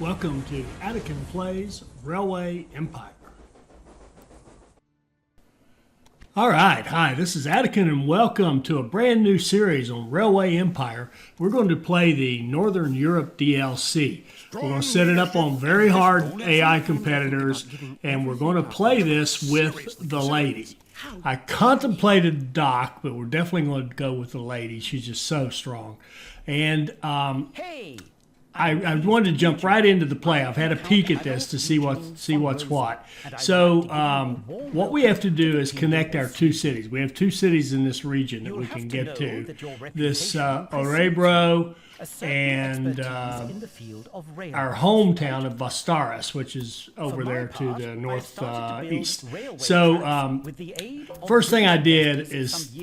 Welcome to Attican Plays Railway Empire. Alright, hi, this is Attican and welcome to a brand new series on Railway Empire. We're going to play the Northern Europe DLC. We're going to set it up on very hard AI competitors and we're going to play this with the lady. I contemplated Doc, but we're definitely going to go with the lady. She's just so strong. And I wanted to jump right into the play. I've had a peek at this to see what's what. So what we have to do is connect our two cities. We have two cities in this region that we can get to. This Orebro and our hometown of Vastaras, which is over there to the northeast. So first thing I did is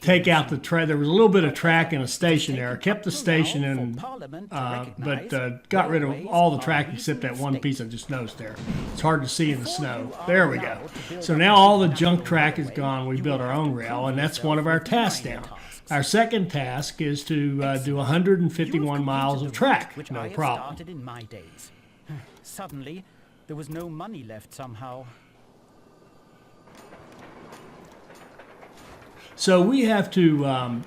take out the track. There was a little bit of track in a station there. I kept the station in, but got rid of all the track except that one piece I just noticed there. It's hard to see in the snow. There we go. So now all the junk track is gone. We built our own rail, and that's one of our tasks now. Our second task is to do 151 miles of track. No problem. In my days. Suddenly, there was no money left somehow. So we have to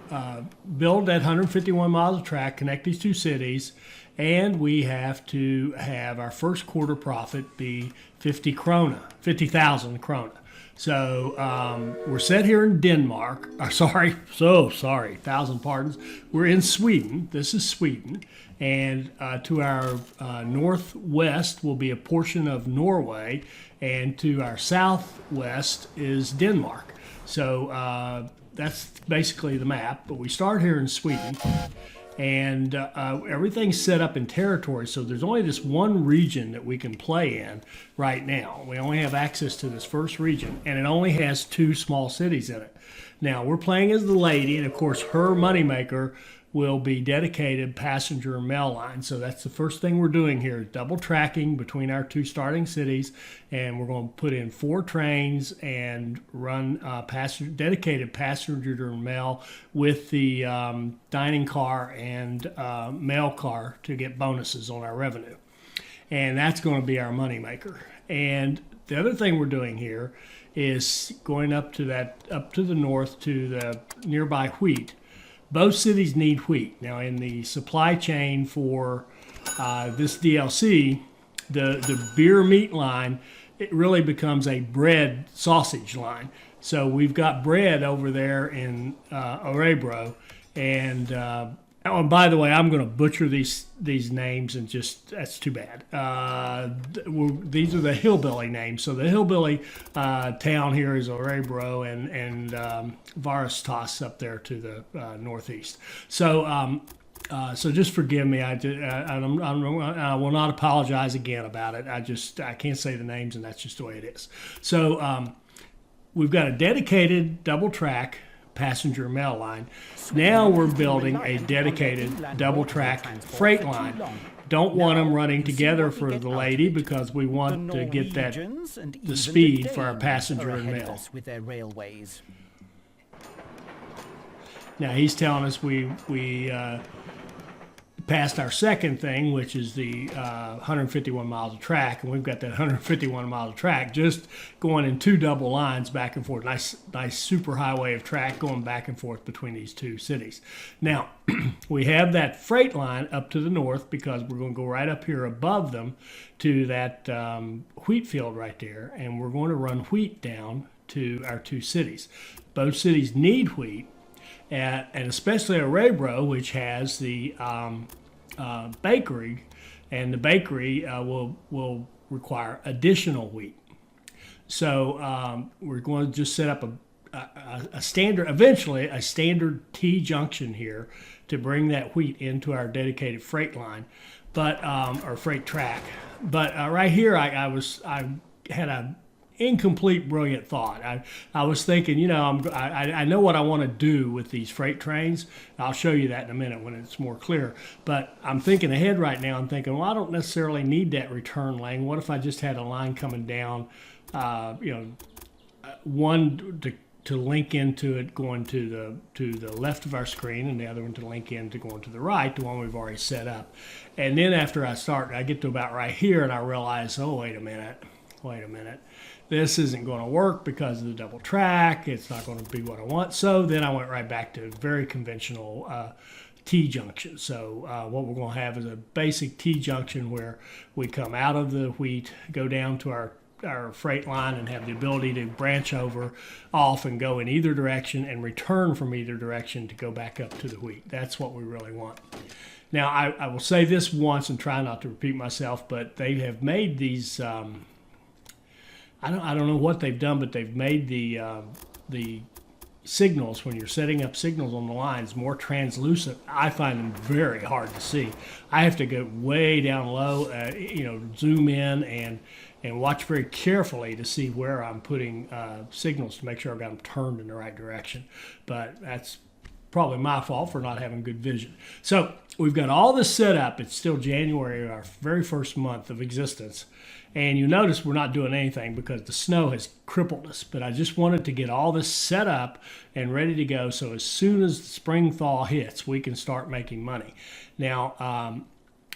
build that 151 miles of track, connect these two cities, and we have to have our first quarter profit be 50,000 krona. So we're set here in Denmark. Sorry, 1,000 pardons. We're in Sweden. This is Sweden. And to our northwest will be a portion of Norway. And to our southwest is Denmark. So that's basically the map. But we start here in Sweden. And everything's set up in territory, so there's only this one region that we can play in right now. We only have access to this first region, and it only has two small cities in it. Now, we're playing as the lady, and of course, her moneymaker will be dedicated passenger mail line. So that's the first thing we're doing here, is double tracking between our two starting cities, and we're going to put in 4 trains and run dedicated passenger mail with the dining car and mail car to get bonuses on our revenue. And that's going to be our moneymaker. And the other thing we're doing here is going up to the north to the nearby wheat. Both cities need wheat. Now, in the supply chain for this DLC, the beer meat line, it really becomes a bread sausage line. So we've got bread over there in Orebro, and by the way, I'm going to butcher these names, and that's too bad. These are the hillbilly names. So the hillbilly town here is Orebro, and Varastas up there to the northeast. So so just forgive me. I will not apologize again about it. I can't say the names, and that's just the way it is. So we've got a dedicated double track passenger mail line. Now we're building a dedicated double track freight line. Don't want them running together for the lady because we want to get the speed for our passenger and mail. With their railways. Now he's telling us we passed our second thing, which is the 151 miles of track, and we've got that 151 miles of track just going in 2 double lines back and forth. Nice super highway of track going back and forth between these two cities. Now, we have that freight line up to the north because we're going to go right up here above them to that wheat field right there, and we're going to run wheat down to our two cities. Both cities need wheat. And especially Orebro, which has the bakery, and the bakery will require additional wheat. So we're going to just set up a standard T-junction here to bring that wheat into our dedicated freight line, or freight track. But right here, I had a incomplete brilliant thought. I was thinking, I know what I want to do with these freight trains. I'll show you that in a minute when it's more clear. But I'm thinking ahead right now. I'm thinking, well, I don't necessarily need that return lane. What if I just had a line coming down, one to to link into it going to the left of our screen, and the other one to link into going to the right, the one we've already set up. And then after I get to about right here, and I realize, oh, wait a minute. This isn't going to work because of the double track. It's not going to be what I want. So then I went right back to very conventional T-junction. So what we're going to have is a basic T-junction where we come out of the wheat, go down to our freight line, and have the ability to branch over off and go in either direction and return from either direction to go back up to the wheat. That's what we really want. Now, I will say this once and try not to repeat myself, but they have made these, I don't know what they've done, but they've made the signals, when you're setting up signals on the lines, more translucent. I find them very hard to see. I have to go way down low, zoom in and watch very carefully to see where I'm putting signals to make sure I've got them turned in the right direction. But that's probably my fault for not having good vision. So we've got all this set up. It's still January, our very first month of existence. And you notice we're not doing anything because the snow has crippled us. But I just wanted to get all this set up and ready to go, so as soon as the spring thaw hits, we can start making money. Now,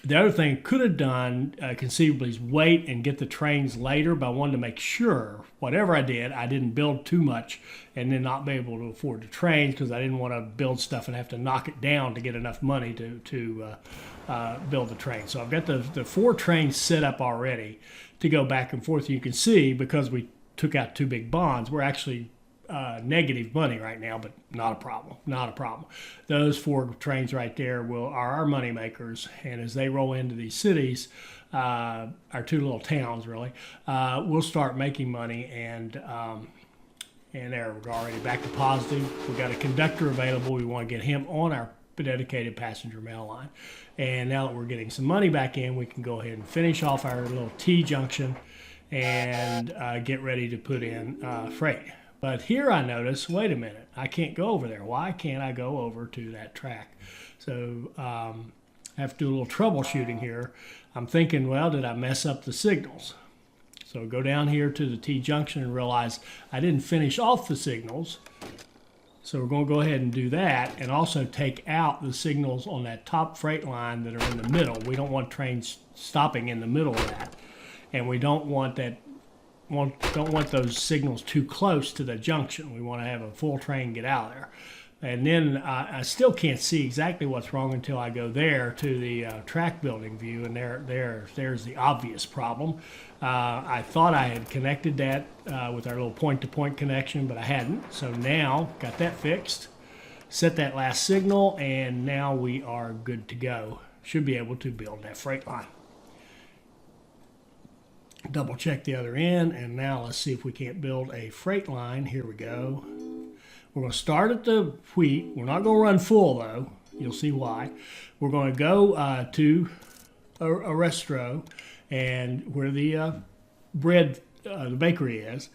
the other thing I could have done conceivably is wait and get the trains later, but I wanted to make sure, whatever I didn't build too much and then not be able to afford the trains, because I didn't want to build stuff and have to knock it down to get enough money to build the train. So I've got the 4 trains set up already to go back and forth. You can see, because we took out 2 big bonds, we're actually negative money right now, but not a problem. Those 4 trains right there are our money makers, and as they roll into these cities, our 2 little towns really, we'll start making money, and there we're already back to positive. We've got a conductor available. We want to get him on our dedicated passenger mail line, and now that we're getting some money back in, we can go ahead and finish off our little T-junction and get ready to put in freight. But here I notice, wait a minute, I can't go over there. Why can't I go over to that track? So I have to do a little troubleshooting here. I'm thinking, well, did I mess up the signals? So go down here to the T-junction and realize I didn't finish off the signals. So we're going to go ahead and do that, and also take out the signals on that top freight line that are in the middle. We don't want trains stopping in the middle of that, and we don't want those signals too close to the junction. We want to have a full train get out of there. And then I still can't see exactly what's wrong until I go there to the track building view, and there's the obvious problem. I thought I had connected that with our little point-to-point connection, but I hadn't. So now, got that fixed, set that last signal, and now we are good to go. Should be able to build that freight line. Double check the other end, and now let's see if we can't build a freight line. Here we go. We're going to start at the wheat. We're not going to run full, though. You'll see why. We're going to go to a restro, and where the the bakery is,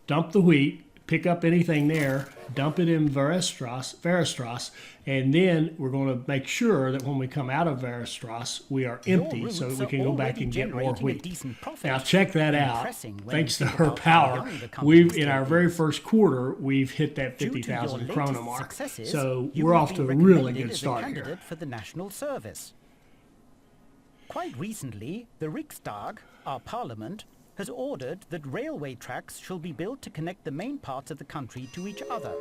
dump the wheat, pick up anything there, dump it in Verestras, and then we're going to make sure that when we come out of Verestras, we are empty, so that we can go back and get more wheat. Now check that out. Thanks to her power, in our very first quarter, we've hit that 50,000 krona mark. So we're off to a really good start here. For the national service. Quite recently, the Riksdag, our parliament, has ordered that railway tracks shall be built to connect the main parts of the country to each other.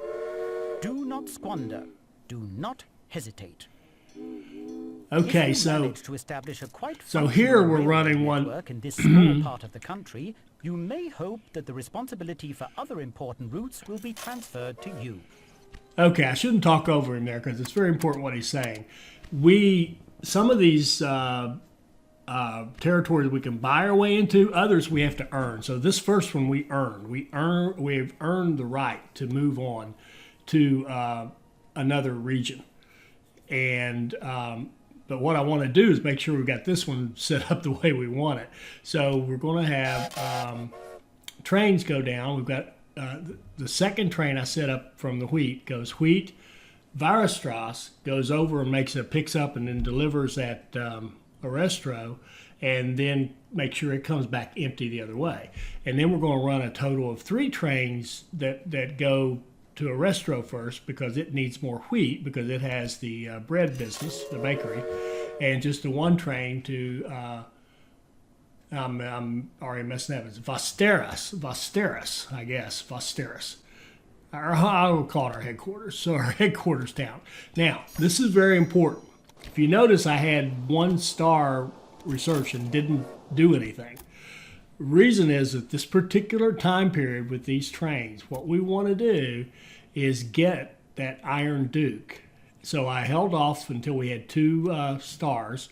Do not squander. Do not hesitate. Okay, so to establish a quite here we're running one in this small part of the country. You may hope that the responsibility for other important routes will be transferred to you. Okay, I shouldn't talk over him there because it's very important what he's saying. Some of these territories we can buy our way into, others we have to earn. So this first one we earn. We've earned the right to move on to another region. And but what I want to do is make sure we've got this one set up the way we want it. So we're going to have trains go down. We've got the second train I set up from the wheat goes wheat. Verestras goes over and picks up and then delivers at Arestro, and then make sure it comes back empty the other way. And then we're going to run a total of 3 trains that go to Arresto first, because it needs more wheat, because it has the bread business, the bakery, and just the 1 train to I'm already messing up. It's Vasteras, I guess, Vasteras. I will call it our headquarters, so our headquarters town. Now, this is very important. If you notice, I had 1-star research and didn't do anything. The reason is that this particular time period with these trains, what we want to do is get that Iron Duke. So I held off until we had 2 stars,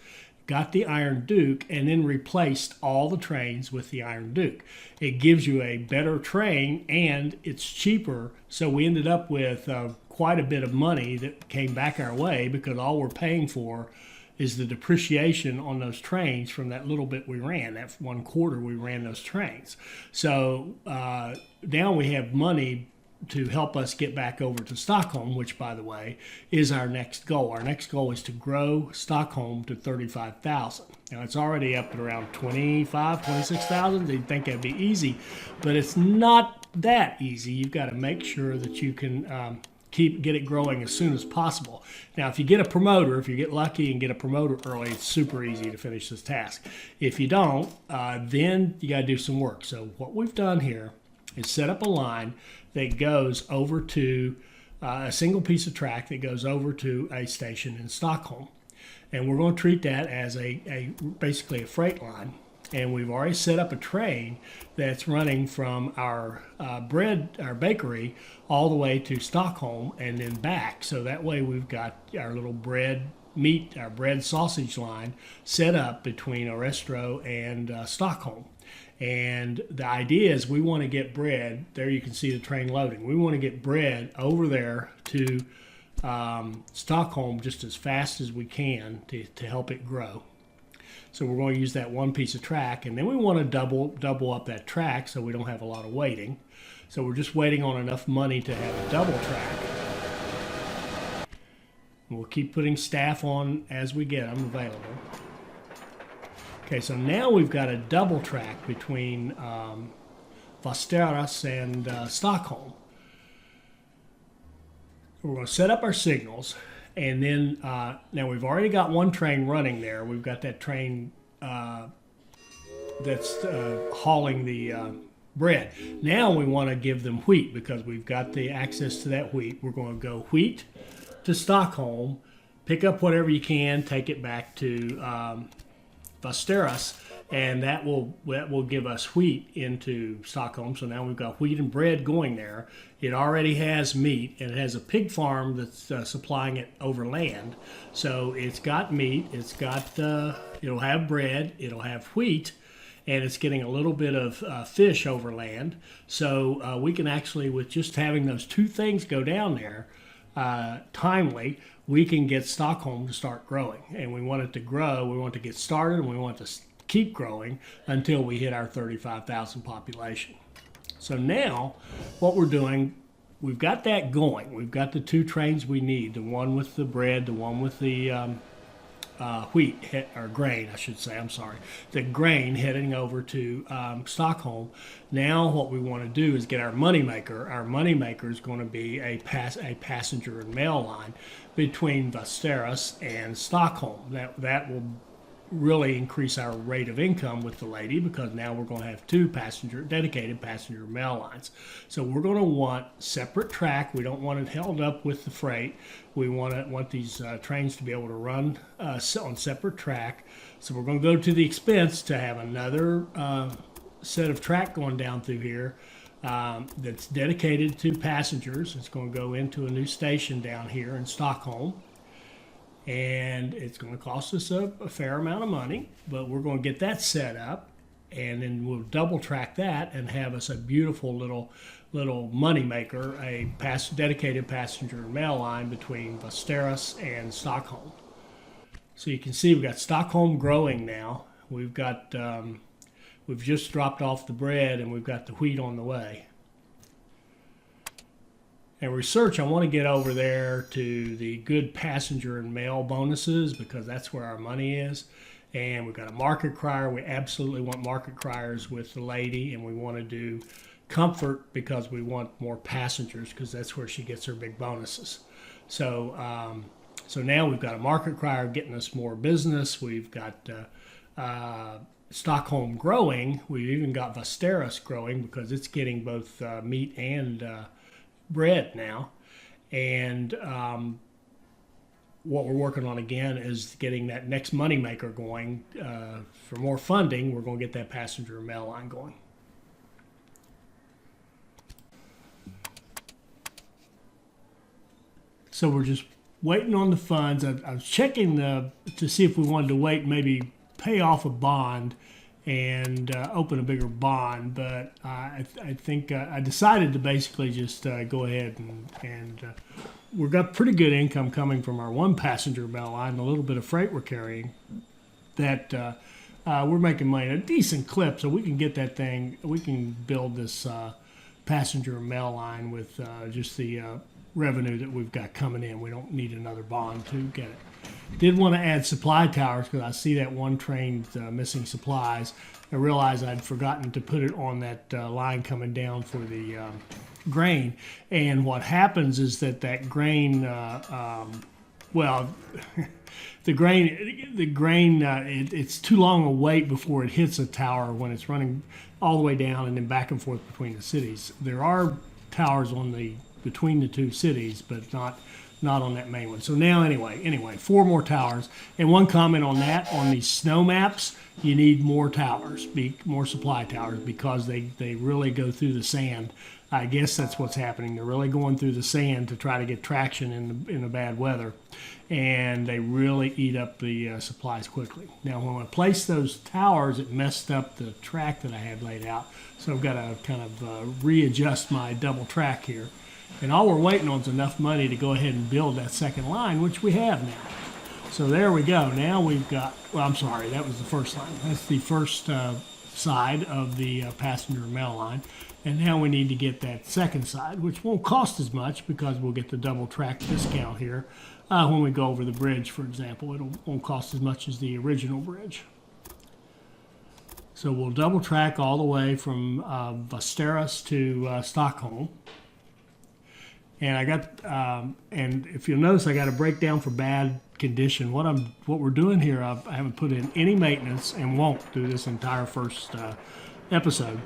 got the Iron Duke, and then replaced all the trains with the Iron Duke. It gives you a better train, and it's cheaper. So we ended up with quite a bit of money that came back our way, because all we're paying for is the depreciation on those trains from that little bit we ran, that 1 quarter we ran those trains. So now we have money to help us get back over to Stockholm, which, by the way, is our next goal. Our next goal is to grow Stockholm to 35,000. Now, it's already up at around 26,000. They'd think that'd be easy, but it's not that easy. You've got to make sure that you can get it growing as soon as possible. Now, if you get a promoter, if you get lucky and get a promoter early, it's super easy to finish this task. If you don't, then you got to do some work. So what we've done here is set up a line that goes over to a single piece of track that goes over to a station in Stockholm. And we're going to treat that as basically a freight line. And we've already set up a train that's running from our bakery all the way to Stockholm and then back. So that way we've got our little bread sausage line set up between Arresto and Stockholm. And the idea is we want to get bread. There you can see the train loading. We want to get bread over there to Stockholm just as fast as we can to help it grow. So we're going to use that 1 piece of track, and then we want to double up that track so we don't have a lot of waiting. So we're just waiting on enough money to have a double track. And we'll keep putting staff on as we get them available. Okay, so now we've got a double track between Vasteras and Stockholm. We're going to set up our signals, and then now we've already got 1 train running there. We've got that train that's hauling the bread. Now we want to give them wheat, because we've got the access to that wheat. We're going to go wheat to Stockholm, pick up whatever you can, take it back to Vasteras, and that will give us wheat into Stockholm. So now we've got wheat and bread going there. It already has meat, and it has a pig farm that's supplying it over land. So it's got meat, it'll have bread, it'll have wheat, and it's getting a little bit of fish over land. So we can actually, with just having those 2 things go down there timely, we can get Stockholm to start growing. And we want it to grow, we want it to get started, and we want it to keep growing until we hit our 35,000 population. So now what we're doing, we've got that going. We've got the 2 trains we need, the one with the bread, the one with the wheat, or grain, I should say, I'm sorry, the grain heading over to Stockholm. Now what we want to do is get our moneymaker. Our moneymaker is going to be a passenger and mail line between Vasteras and Stockholm. That will really increase our rate of income with the lady, because now we're going to have 2 dedicated passenger mail lines. So we're going to want separate track. We don't want it held up with the freight. We want these trains to be able to run on separate track. So we're going to go to the expense to have another set of track going down through here that's dedicated to passengers. It's going to go into a new station down here in Stockholm. And it's going to cost us a fair amount of money, but we're going to get that set up, and then we'll double track that and have us a beautiful little money maker, a dedicated passenger and mail line between Vasteras and Stockholm. So you can see we've got Stockholm growing now. We've just dropped off the bread, and we've got the wheat on the way. And research, I want to get over there to the good passenger and mail bonuses, because that's where our money is. And we've got a market crier. We absolutely want market criers with the lady, and we want to do comfort because we want more passengers, because that's where she gets her big bonuses. So so now we've got a market crier getting us more business. We've got Stockholm growing. We've even got Vasteras growing because it's getting both meat and bread now. And what we're working on again is getting that next moneymaker going. For more funding, we're going to get that passenger mail line going. So we're just waiting on the funds. I was checking to see if we wanted to wait, maybe pay off a bond and open a bigger bond, but I think I decided to basically just go ahead and we've got pretty good income coming from our one passenger mail line, a little bit of freight we're carrying, that we're making money at a decent clip, so we can get that thing, we can build this passenger mail line with just the revenue that we've got coming in. We don't need another bond to get it. Did want to add supply towers because I see that one train missing supplies. I realized I'd forgotten to put it on that line coming down for the grain. And what happens is that grain, well, the grain, it's too long a wait before it hits a tower when it's running all the way down and then back and forth between the cities. There are towers between the two cities, but not on that main one. So now anyway, 4 more towers. And one comment on that, on these snow maps, you need more towers, more supply towers, because they really go through the sand. I guess that's what's happening. They're really going through the sand to try to get traction in the bad weather, and they really eat up the supplies quickly. Now, when I placed those towers, it messed up the track that I had laid out, so I've got to kind of readjust my double track here. And all we're waiting on is enough money to go ahead and build that second line, which we have now. So there we go. Now we've got, well, I'm sorry, that was the first line. That's the first side of the passenger mail line. And now we need to get that second side, which won't cost as much because we'll get the double track discount here. When we go over the bridge, for example, it won't cost as much as the original bridge. So we'll double track all the way from Vasteras to Stockholm. And I got, and if you'll notice, I got a breakdown for bad condition. What we're doing here, I haven't put in any maintenance and won't through this entire first episode.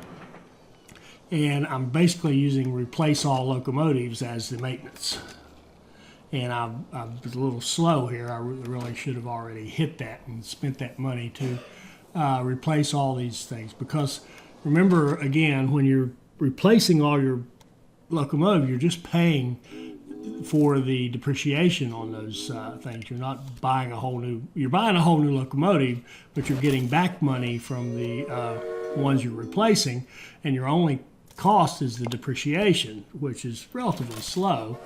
And I'm basically using replace all locomotives as the maintenance. And I was a little slow here. I really should have already hit that and spent that money to replace all these things. Because remember, again, when you're replacing all your locomotive, you're just paying for the depreciation on those things. You're not buying a whole new, you're buying a whole new locomotive, but you're getting back money from the ones you're replacing, and your only cost is the depreciation, which is relatively slow.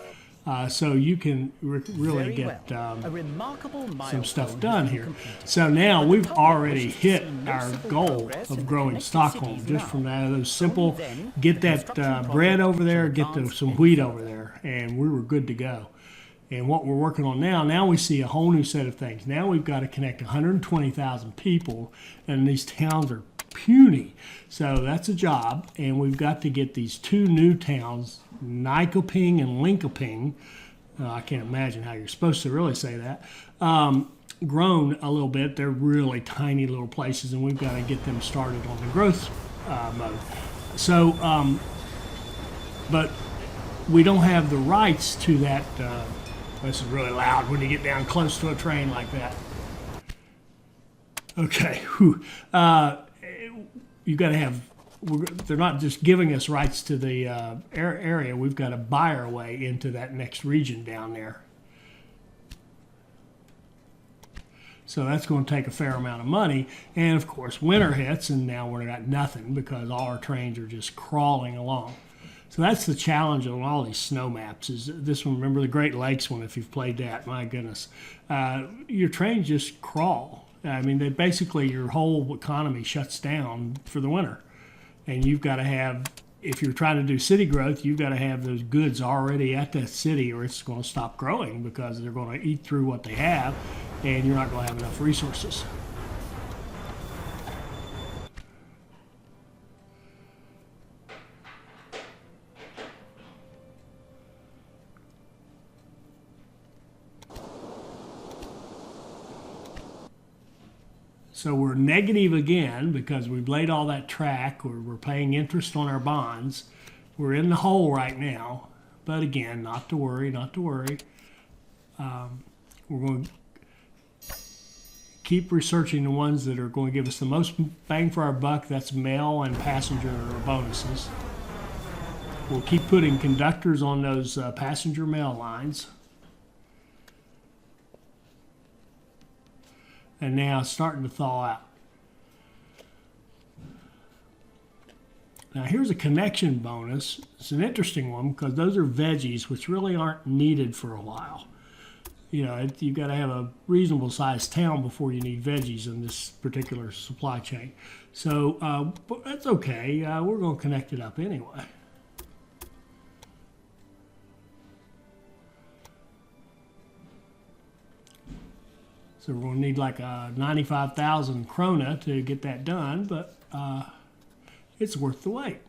So you can really get some stuff done here. So now we've already hit our goal of growing Stockholm just from those simple, get that bread over there, get some wheat over there, and we were good to go. And what we're working on now we see a whole new set of things. Now we've got to connect 120,000 people, and these towns are puny. So that's a job, and we've got to get these 2 new towns, Nyköping and Linköping, I can't imagine how you're supposed to really say that, grown a little bit. They're really tiny little places, and we've got to get them started on the growth mode. So, but we don't have the rights to that. This is really loud when you get down close to a train like that. Okay, you've got to have, they're not just giving us rights to the area. We've got to buy our way into that next region down there. So that's going to take a fair amount of money. And of course, winter hits, and now we've got nothing because all our trains are just crawling along. So that's the challenge on all these snow maps. Is this one? Remember the Great Lakes one? If you've played that, my goodness, your trains just crawl. I mean, they basically, your whole economy shuts down for the winter. And you've got to have, if you're trying to do city growth, you've got to have those goods already at that city, or it's going to stop growing because they're going to eat through what they have, and you're not going to have enough resources. So we're negative again because we've laid all that track. We're paying interest on our bonds. We're in the hole right now. But again, not to worry, not to worry. We're going to keep researching the ones that are going to give us the most bang for our buck. That's mail and passenger bonuses. We'll keep putting conductors on those passenger mail lines. And now it's starting to thaw out. Now here's a connection bonus. It's an interesting one because those are veggies which really aren't needed for a while. You know, you've got to have a reasonable sized town before you need veggies in this particular supply chain. So but that's okay. We're going to connect it up anyway. So we're going to need like a 95,000 krona to get that done, but it's worth the wait.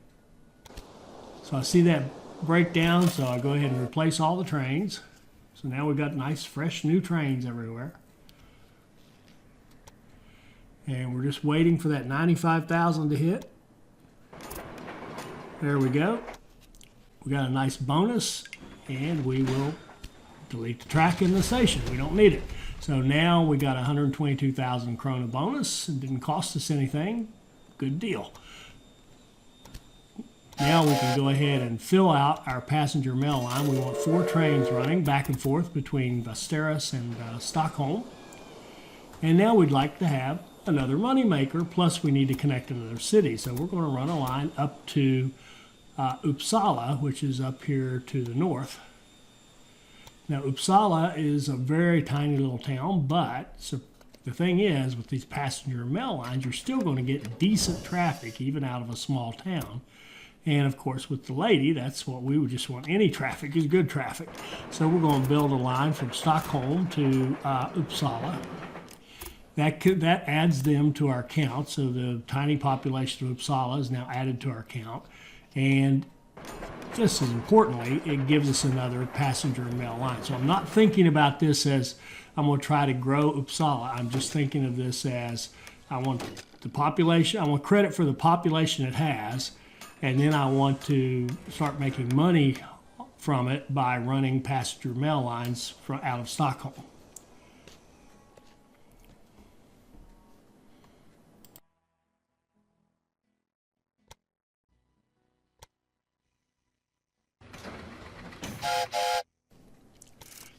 So I see that breakdown, so I go ahead and replace all the trains. So now we've got nice, fresh, new trains everywhere. And we're just waiting for that 95,000 to hit. There we go. We got a nice bonus, and we will delete the track in the station. We don't need it. So now we got 122,000 krona bonus. It didn't cost us anything. Good deal. Now we can go ahead and fill out our passenger mail line. We want 4 trains running back and forth between Västerås and Stockholm. And now we'd like to have another money maker, plus we need to connect another city. So we're going to run a line up to Uppsala, which is up here to the north. Now, Uppsala is a very tiny little town, but so the thing is, with these passenger mail lines, you're still going to get decent traffic, even out of a small town. And, of course, with the lady, that's what we would just want. Any traffic is good traffic. So we're going to build a line from Stockholm to Uppsala. That adds them to our count, so the tiny population of Uppsala is now added to our count. And just as importantly, it gives us another passenger mail line. So I'm not thinking about this as I'm going to try to grow Uppsala. I'm just thinking of this as I want the population, I want credit for the population it has, and then I want to start making money from it by running passenger mail lines out of Stockholm.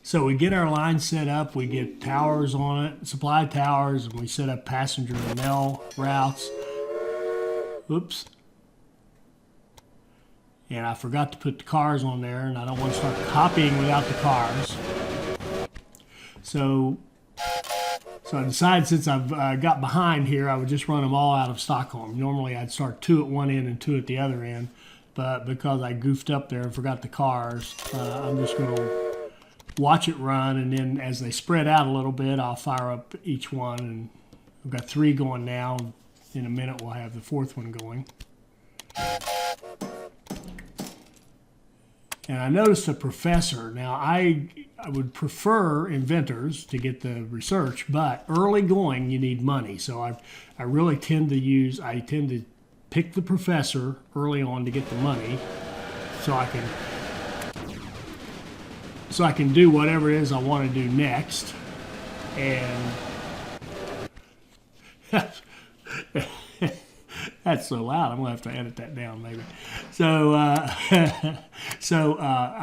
So we get our line set up, we get towers on it, supply towers, and we set up passenger and mail routes. Oops. And I forgot to put the cars on there, and I don't want to start copying without the cars. So I decided, since I've got behind here, I would just run them all out of Stockholm. Normally I'd start 2 at one end and 2 at the other end, but because I goofed up there and forgot the cars, I'm just going to watch it run, and then as they spread out a little bit, I'll fire up each one. And I've got 3 going now. In a minute, we'll have the 4th one going. And I noticed a professor. Now, I would prefer inventors to get the research, but early going, you need money. So I really tend to pick the professor early on to get the money, so I can do whatever it is I want to do next. And that's so loud, I'm going to have to edit that down maybe. So I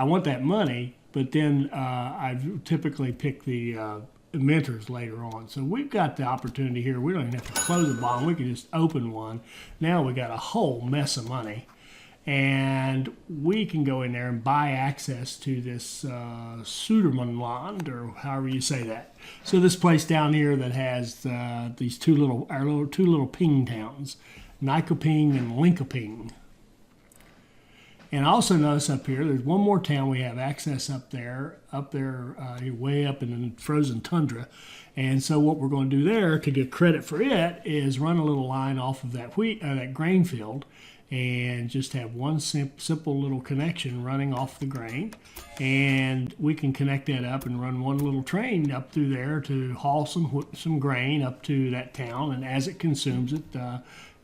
want that money, but then I typically pick the inventors later on. So we've got the opportunity here. We don't even have to close a bond. We can just open one. Now we got a whole mess of money. And we can go in there and buy access to this Sudermanland, or however you say that. So this place down here that has these two little ping towns, Nyköping and Linköping. And I also notice up here, there's one more town we have access up there, way up in the frozen tundra. And so what we're going to do there to get credit for it is run a little line off of that grain field. and just have one simple little connection running off the grain, and we can connect that up and run one little train up through there to haul some grain up to that town, and as it consumes it,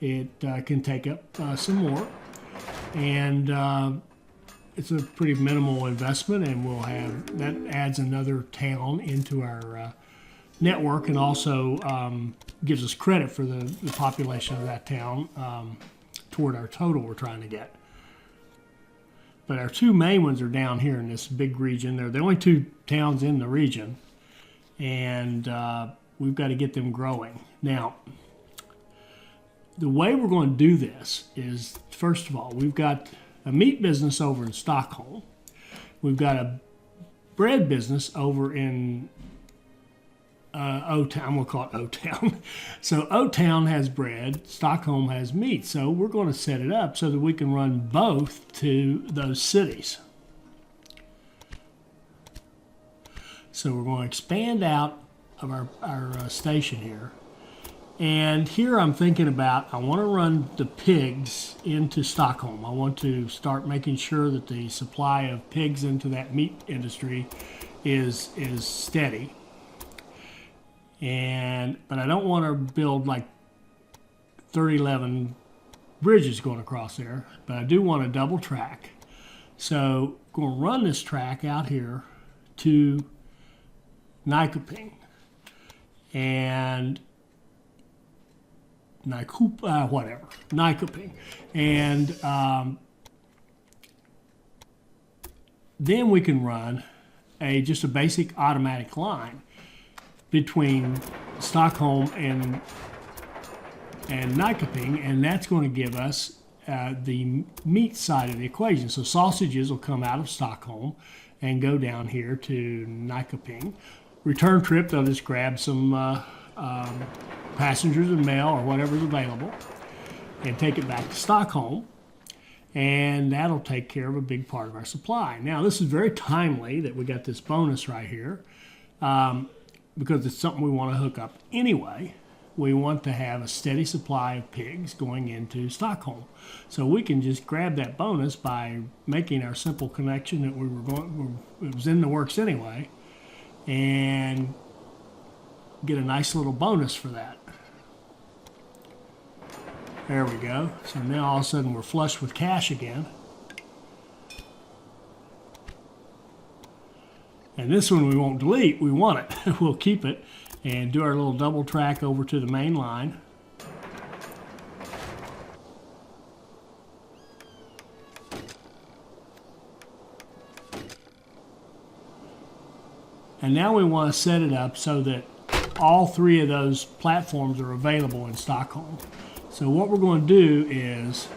it can take up some more, and it's a pretty minimal investment, and we'll have that adds another town into our network, and also gives us credit for the population of that town toward our total we're trying to get. But our two main ones are down here in this big region. They're the only two towns in the region, and we've got to get them growing. Now, the way we're going to do this is, first of all, we've got a meat business over in Stockholm. We've got a bread business over in O-Town. We'll call it O-Town. So O-Town has bread, Stockholm has meat. So we're going to set it up so that we can run both to those cities. So we're going to expand out of our station here. And here I'm thinking about, I want to run the pigs into Stockholm. I want to start making sure that the supply of pigs into that meat industry is steady. But I don't want to build like 11 bridges going across there, but I do want a double track. So I'm going to run this track out here to Nyköping and Nyköping, and then we can run just a basic automatic line between Stockholm and Nyköping, and that's going to give us the meat side of the equation. So sausages will come out of Stockholm and go down here to Nyköping. Return trip, they'll just grab some passengers and mail or whatever's available and take it back to Stockholm, and that'll take care of a big part of our supply. Now, this is very timely that we got this bonus right here, because it's something we want to hook up anyway. We want to have a steady supply of pigs going into Stockholm. So we can just grab that bonus by making our simple connection that it was in the works anyway, and get a nice little bonus for that. There we go. So now all of a sudden we're flush with cash again. And this one we won't delete, we want it. We'll keep it and do our little double track over to the main line. And now we want to set it up so that all three of those platforms are available in Stockholm. So what we're going to do is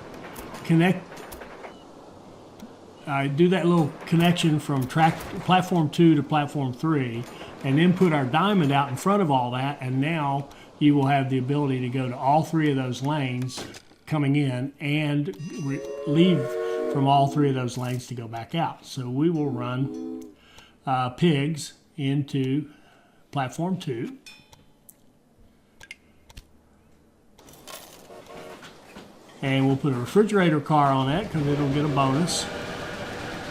do that little connection from platform 2 to platform 3, and then put our diamond out in front of all that, and now you will have the ability to go to all three of those lanes coming in and leave from all three of those lanes to go back out. So we will run pigs into platform 2. And we'll put a refrigerator car on that because it'll get a bonus.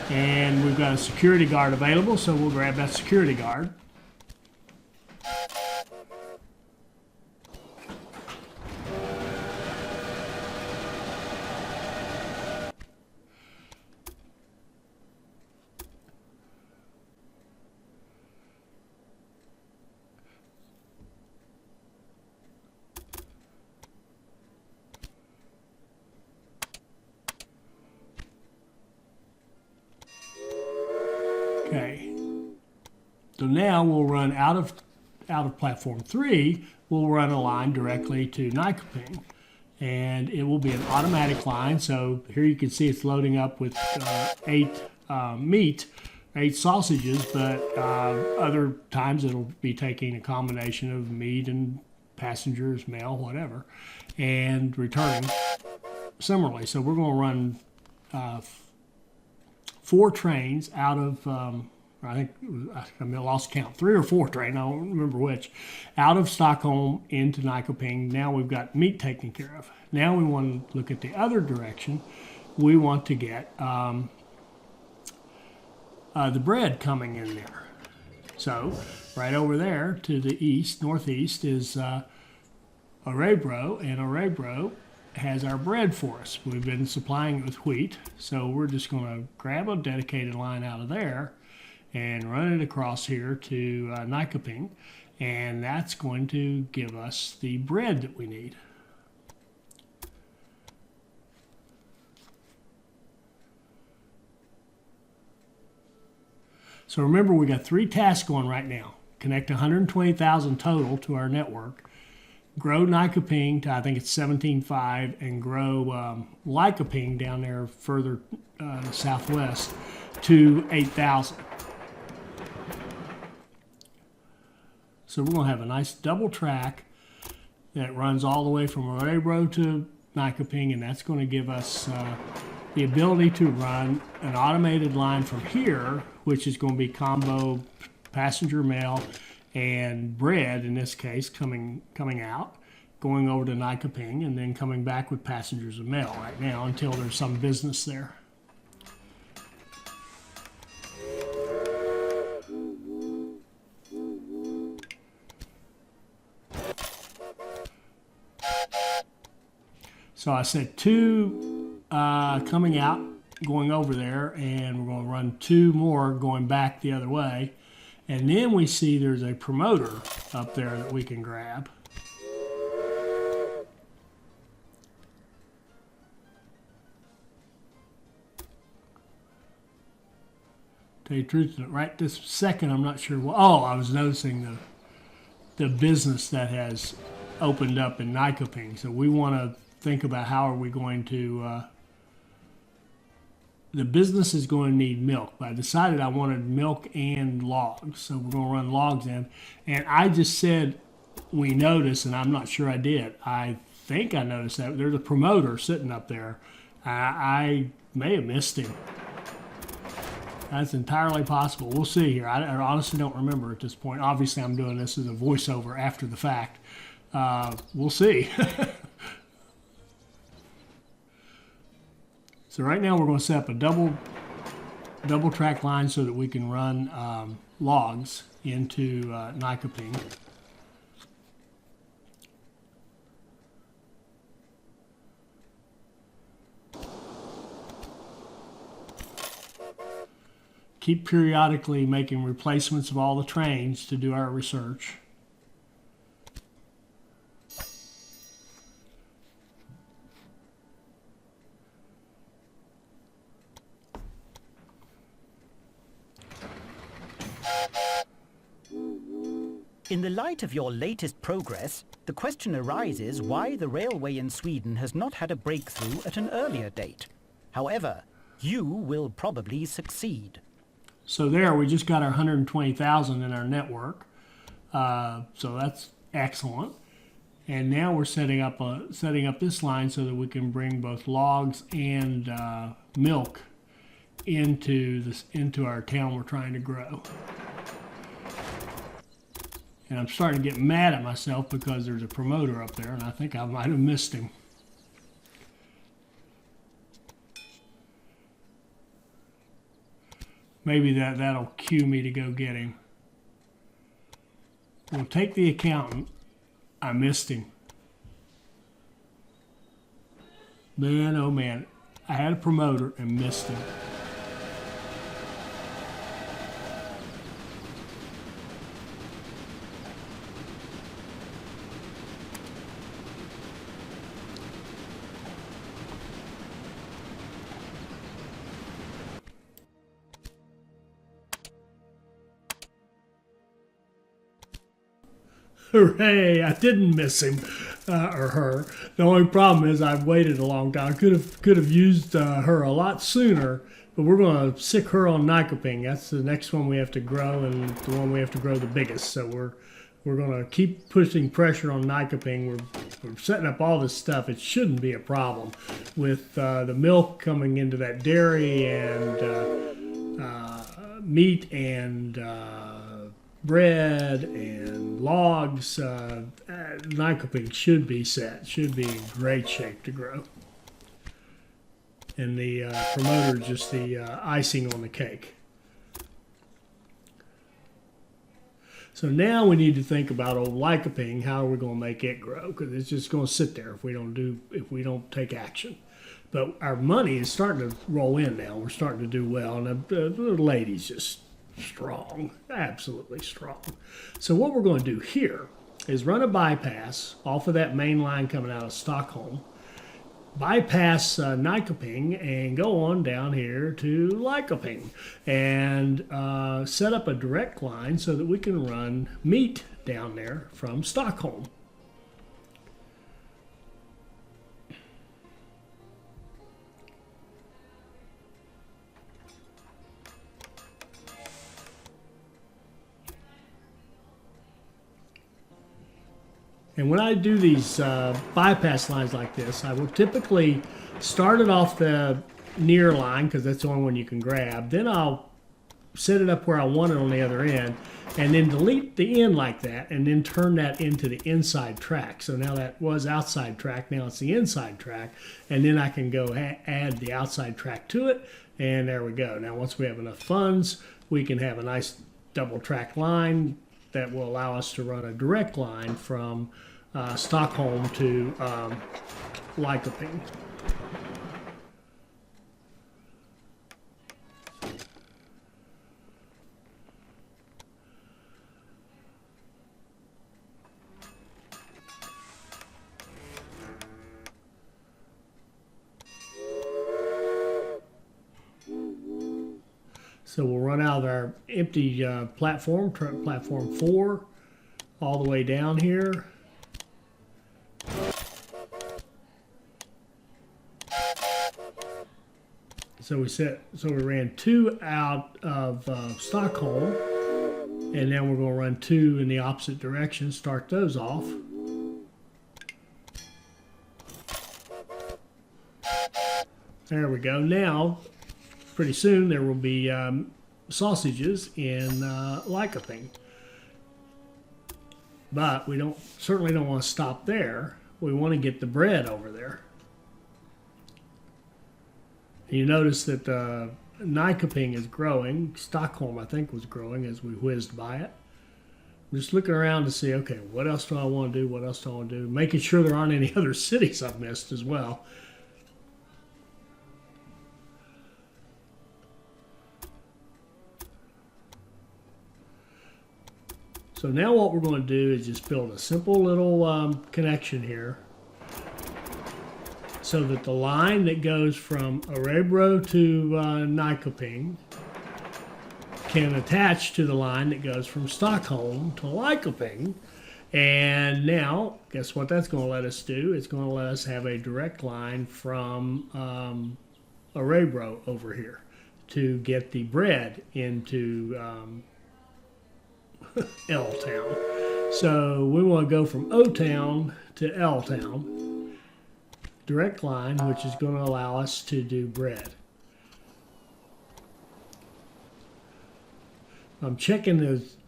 And we've got a security guard available, so we'll grab that security guard. Okay, so now we'll run out of platform 3, we'll run a line directly to Nyköping, and it will be an automatic line. So here you can see it's loading up with 8 sausages, but other times it'll be taking a combination of meat and passengers, mail, whatever, and returning similarly. So we're going to run 4 trains out of I think I lost count, 3 or 4 train, I don't remember which, out of Stockholm into Nyköping. Now we've got meat taken care of. Now we want to look at the other direction. We want to get the bread coming in there. So right over there to the east, northeast, is Örebro, and Örebro has our bread for us. We've been supplying it with wheat, so we're just going to grab a dedicated line out of there and run it across here to Nyköping, and that's going to give us the bread that we need. So remember, we got 3 tasks going right now. Connect 120,000 total to our network, grow Nyköping to, I think it's 17.5, and grow Lyköping down there further southwest to 8,000. So we're going to have a nice double track that runs all the way from Örebro to Nyköping, and that's going to give us the ability to run an automated line from here, which is going to be combo passenger mail and bread, in this case, coming out, going over to Nyköping, and then coming back with passengers and mail right now until there's some business there. So I said 2 coming out, going over there, and we're going to run 2 more going back the other way. And then we see there's a promoter up there that we can grab. Tell you the truth, right this second, I'm not sure what. Oh, I was noticing the business that has opened up in Nyköping. So we want to think about how are we going to, the business is going to need milk. But I decided I wanted milk and logs. So we're going to run logs in. And I just said we noticed, and I'm not sure I did. I think I noticed that there's a promoter sitting up there. I may have missed him. That's entirely possible. We'll see here. I honestly don't remember at this point. Obviously, I'm doing this as a voiceover after the fact. We'll see. So right now we're going to set up a double track line so that we can run logs into Nyköping. Keep periodically making replacements of all the trains to do our research. In the light of your latest progress, the question arises why the railway in Sweden has not had a breakthrough at an earlier date. However, you will probably succeed. So there, we just got our 120,000 in our network. So that's excellent. And now we're setting up this line so that we can bring both logs and milk into our town we're trying to grow. And I'm starting to get mad at myself because there's a promoter up there, and I think I might have missed him. Maybe that'll cue me to go get him. We'll take the accountant. I missed him. Man, oh man. I had a promoter and missed him. Hooray, I didn't miss him or her. The only problem is I've waited a long time. Could have used her a lot sooner, but we're going to sick her on Nyköping. That's the next one we have to grow, and the one we have to grow the biggest. So we're going to keep pushing pressure on Nyköping. We're setting up all this stuff. It shouldn't be a problem with the milk coming into that dairy and meat and bread and logs, Nycoping should be in great shape to grow. And the promoter is just the icing on the cake. So now we need to think about old Lycopene. How are we going to make it grow? Because it's just going to sit there if we don't take action. But our money is starting to roll in now. We're starting to do well, and the lady's just strong, absolutely strong. So what we're going to do here is run a bypass off of that main line coming out of Stockholm, bypass Nycoping, and go on down here to Lycoping, and set up a direct line so that we can run meat down there from Stockholm. And when I do these bypass lines like this, I will typically start it off the near line because that's the only one you can grab. Then I'll set it up where I want it on the other end, and then delete the end like that, and then turn that into the inside track. So now that was outside track, now it's the inside track, and then I can go add the outside track to it, and there we go. Now once we have enough funds, we can have a nice double track line that will allow us to run a direct line from Stockholm to Lycoping. So we'll run out of our empty platform 4, all the way down here. So we ran 2 out of Stockholm, and then we're going to run 2 in the opposite direction. Start those off. There we go. Now, pretty soon there will be sausages in Lycoping. But we certainly don't want to stop there. We want to get the bread over there. You notice that Nycoping is growing. Stockholm, I think, was growing as we whizzed by it. I'm just looking around to see, okay, what else do I want to do? What else do I want to do? Making sure there aren't any other cities I've missed as well. So now what we're going to do is just build a simple little connection here, so that the line that goes from Örebro to Nycoping can attach to the line that goes from Stockholm to Lycoping. And now, guess what that's going to let us do? It's going to let us have a direct line from Örebro over here to get the bread into L-Town. So we want to go from O-Town to L-Town. Direct line, which is going to allow us to do bread. I'm checking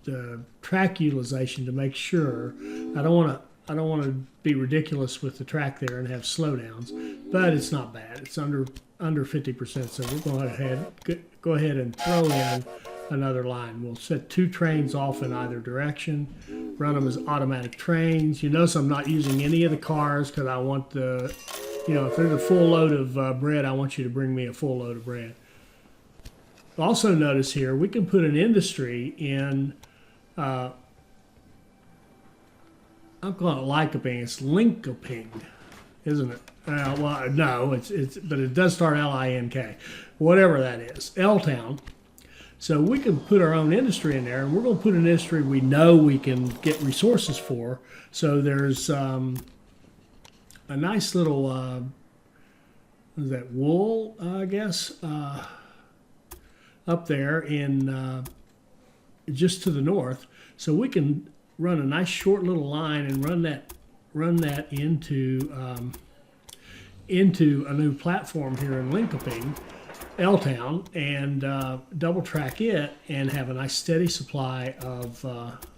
the track utilization to make sure. I don't want to be ridiculous with the track there and have slowdowns, but it's not bad. It's under 50%, so we're going to go ahead and throw in another line. We'll set 2 trains off in either direction, run them as automatic trains. You notice I'm not using any of the cars because I want the, if there's a full load of bread, I want you to bring me a full load of bread. Also notice here, we can put an industry in, I'm calling it Lycoping, it's Linkoping, isn't it? Well, no, but it does start L-I-N-K, whatever that is, L-Town. So we can put our own industry in there, and we're going to put an industry we know we can get resources for. So there's a nice little, what is that, wool, I guess, up there in just to the north. So we can run a nice short little line and run that into a new platform here in Linkoping. L-Town and double track it and have a nice steady supply of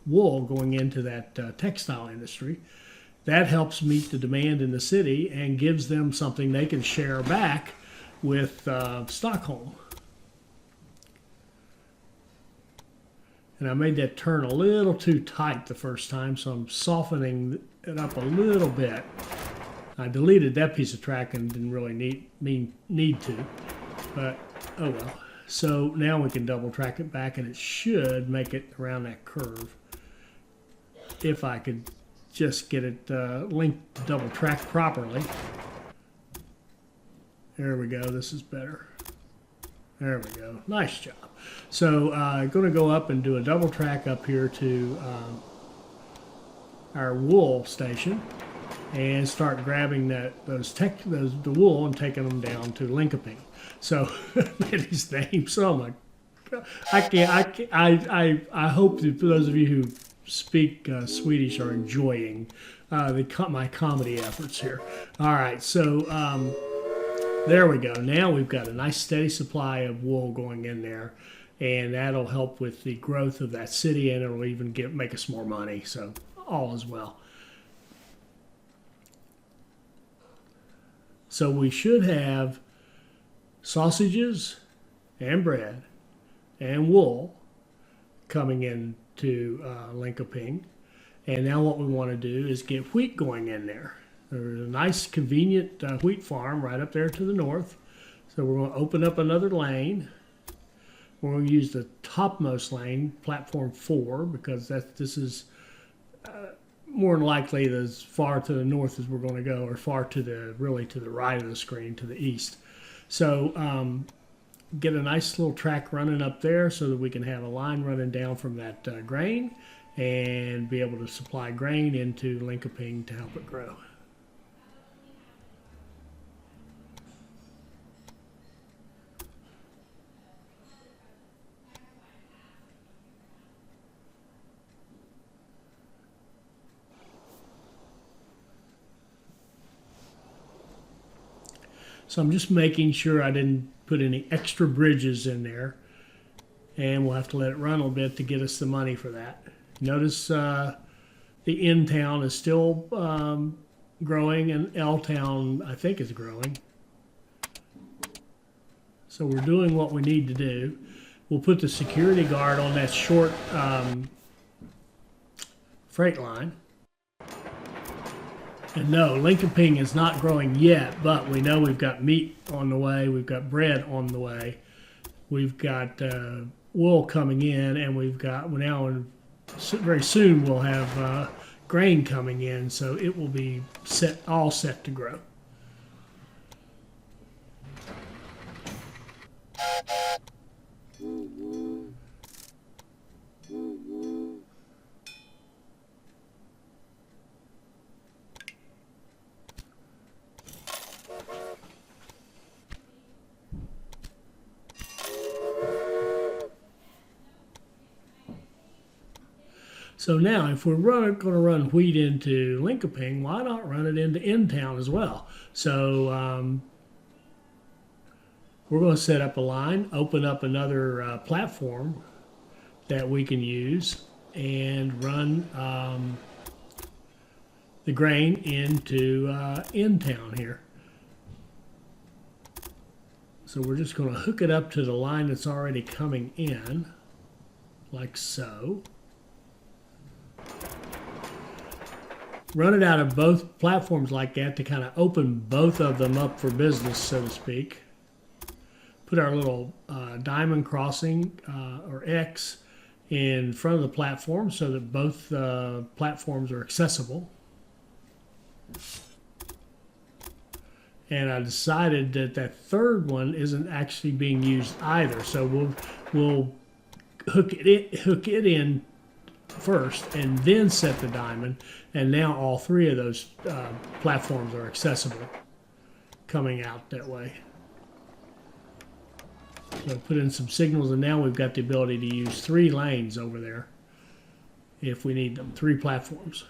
wool going into that textile industry. That helps meet the demand in the city and gives them something they can share back with Stockholm. And I made that turn a little too tight the first time, so I'm softening it up a little bit. I deleted that piece of track and didn't really need to, but oh well. So now we can double track it back and it should make it around that curve. If I could just get it linked double track properly. There we go, this is better. There we go, nice job. So I'm going to go up and do a double track up here to our wool station and start grabbing the wool and taking them down to Linkoping. So these names, oh my God, I hope that those of you who speak Swedish are enjoying my comedy efforts here. All right, so there we go. Now we've got a nice steady supply of wool going in there, and that'll help with the growth of that city, and it'll even make us more money. So all is well. So we should have sausages and bread and wool coming into Linkoping. And now what we want to do is get wheat going in there. There's a nice convenient wheat farm right up there to the north. So we're going to open up another lane. We're going to use the topmost lane, platform 4, because this is more than likely as far to the north as we're going to go, or far to the right of the screen, to the east. So get a nice little track running up there so that we can have a line running down from that grain and be able to supply grain into Linkoping to help it grow. So I'm just making sure I didn't put any extra bridges in there, and we'll have to let it run a little bit to get us the money for that. Notice the in-town is still growing, and L-town I think is growing. So we're doing what we need to do. We'll put the security guard on that short freight line. And no, Linkoping is not growing yet, but we know we've got meat on the way, we've got bread on the way, we've got wool coming in, and we've got very soon we'll have grain coming in, so it will be all set to grow. So now, if we're going to run wheat into Linkoping, why not run it into in-town as well? So we're going to set up a line, open up another platform that we can use, and run the grain into in-town here. So we're just going to hook it up to the line that's already coming in, like so. Run it out of both platforms like that to kind of open both of them up for business, so to speak. Put our little diamond crossing or X in front of the platform so that both platforms are accessible. And I decided that that third one isn't actually being used either, so we'll hook it in first and then set the diamond, and now all three of those platforms are accessible coming out that way. So put in some signals, and now we've got the ability to use 3 lanes over there if we need them, 3 platforms.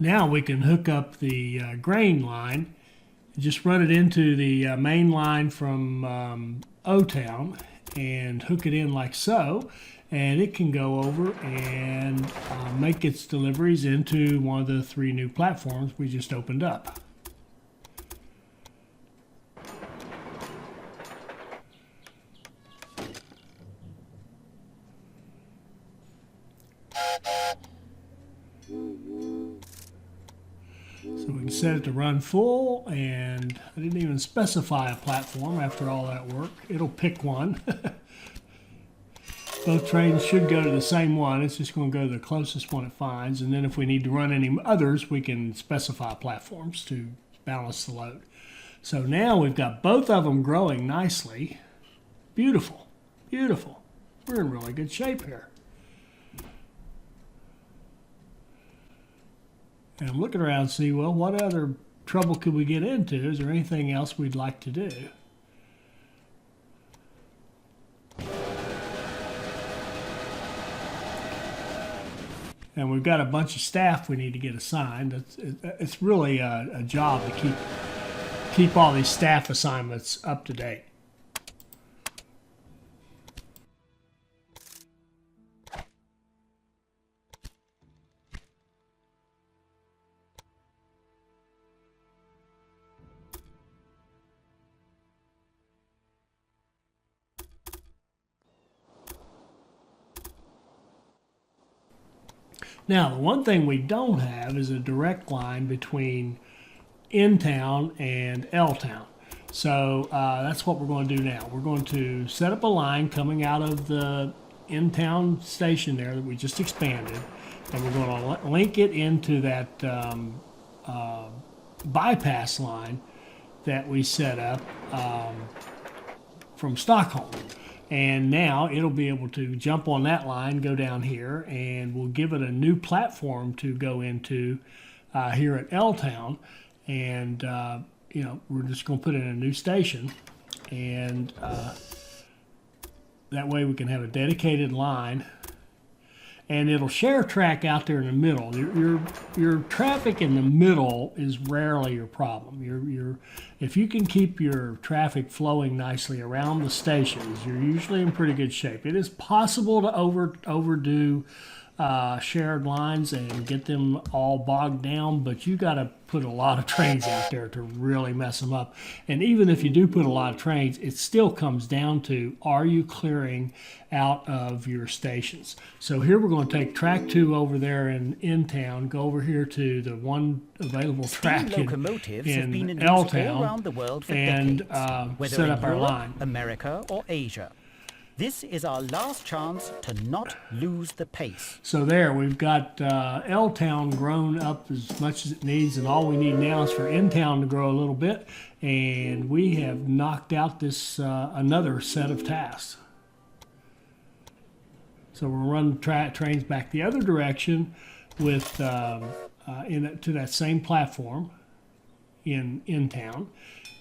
Now we can hook up the grain line, just run it into the main line from O-Town and hook it in like so, and it can go over and make its deliveries into one of the 3 new platforms we just opened up. So we can set it to run full, and I didn't even specify a platform after all that work. It'll pick one. Both trains should go to the same one. It's just going to go to the closest one it finds, and then if we need to run any others, we can specify platforms to balance the load. So now we've got both of them growing nicely. Beautiful, beautiful. We're in really good shape here. And I'm looking around to see, well, what other trouble could we get into? Is there anything else we'd like to do? And we've got a bunch of staff we need to get assigned. It's really a job to keep all these staff assignments up to date. Now, the one thing we don't have is a direct line between in-town and L-town. So that's what we're going to do now. We're going to set up a line coming out of the in-town station there that we just expanded, and we're going to link it into that bypass line that we set up from Stockholm. And now it'll be able to jump on that line, go down here, and we'll give it a new platform to go into here at L-Town. And, you know, we're just going to put in a new station. And that way we can have a dedicated line. And it'll share track out there in the middle. Your traffic in the middle is rarely your problem. If you can keep your traffic flowing nicely around the stations, you're usually in pretty good shape. It is possible to overdo shared lines and get them all bogged down, but you got to put a lot of trains out there to really mess them up. And even if you do put a lot of trains, it still comes down to, are you clearing out of your stations? So here we're going to take track 2 over there in town, go over here to the one available track in L-Town, around the world for and decades, set up in our Europe, line. America, or Asia. This is our last chance to not lose the pace. So there, we've got L-Town grown up as much as it needs, and all we need now is for N-Town to grow a little bit, and we have knocked out this another set of tasks. So we'll run trains back the other direction with to that same platform in town.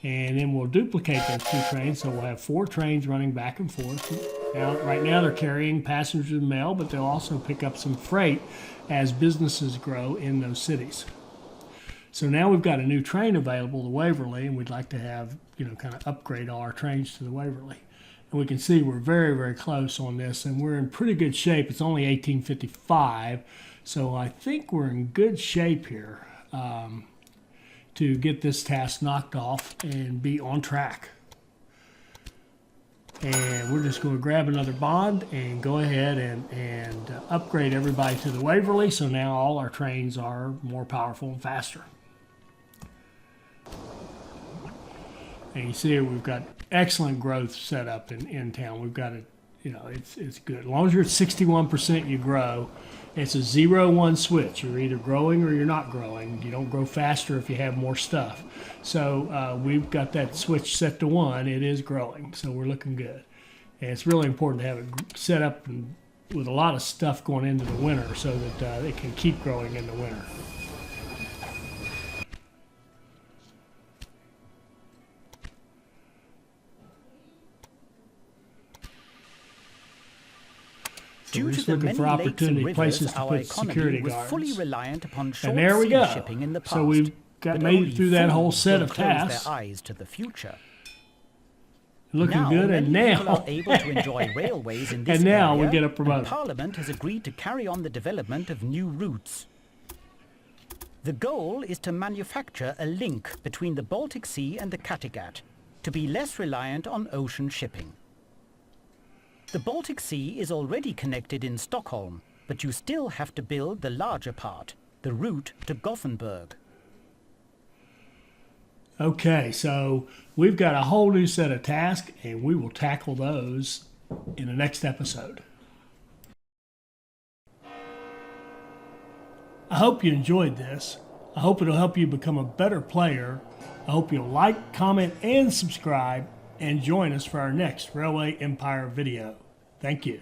And then we'll duplicate those 2 trains, so we'll have 4 trains running back and forth. Now, right now they're carrying passengers and mail, but they'll also pick up some freight as businesses grow in those cities. So now we've got a new train available to Waverly, and we'd like to have, you know, kind of upgrade all our trains to the Waverly. And we can see we're very, very close on this, and we're in pretty good shape. It's only 1855, so I think we're in good shape here to get this task knocked off and be on track. And we're just going to grab another bond and go ahead and upgrade everybody to the Waverly, so now all our trains are more powerful and faster. And you see we've got excellent growth set up in town. We've got it, you know, it's good. As long as you're at 61%, you grow. It's a 0-1 switch. You're either growing or you're not growing. You don't grow faster if you have more stuff. So we've got that switch set to 1. It is growing, so we're looking good. And it's really important to have it set up with a lot of stuff going into the winter so that it can keep growing in the winter. So we're Due to just the looking many for lakes and opportunity rivers, places to our put economy security was fully guards. reliant upon short And there we sea go. shipping in the past. So we've but made only it through that whole fools set will of close tasks. their eyes to the future. Looking Now, good, many and people now are able to enjoy railways in this and now area, we get a and promoter. Parliament has agreed to carry on the development of new routes. The goal is to manufacture a link between the Baltic Sea and the Kattegat, to be less reliant on ocean shipping. The Baltic Sea is already connected in Stockholm, but you still have to build the larger part, the route to Gothenburg. Okay, so we've got a whole new set of tasks, and we will tackle those in the next episode. I hope you enjoyed this. I hope it'll help you become a better player. I hope you'll like, comment, and subscribe, and join us for our next Railway Empire video. Thank you.